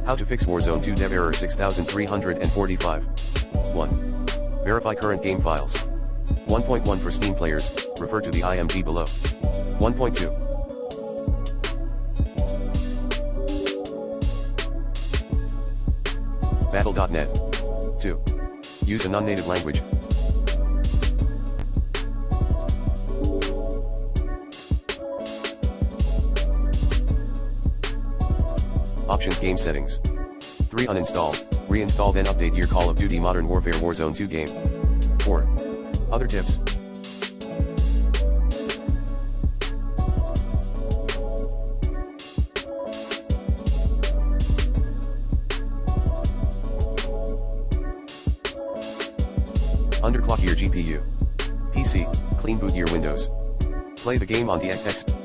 How to fix Warzone 2 dev error 6345. 1. Verify current game files. 1.1 for Steam players, refer to the IMG below. 1.2. Battle.net. 2. Use a non-native language. Options game settings. 3. Uninstall, reinstall then update your Call of Duty Modern Warfare Warzone 2 game. 4. Other tips. Underclock your GPU. PC, clean boot your Windows. Play the game on DXX.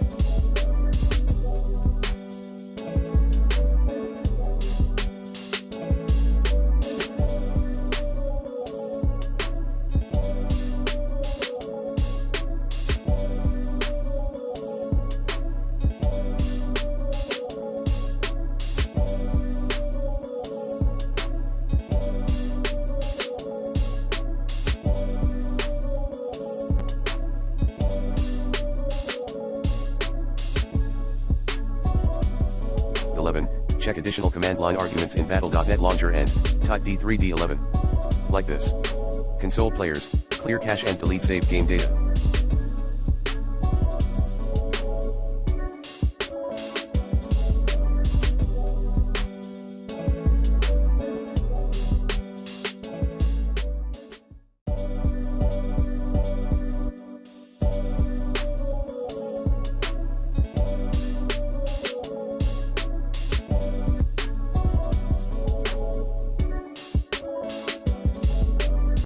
Check additional command line arguments in Battle.net launcher and type D3D11. Like this. Console players, clear cache and delete saved game data.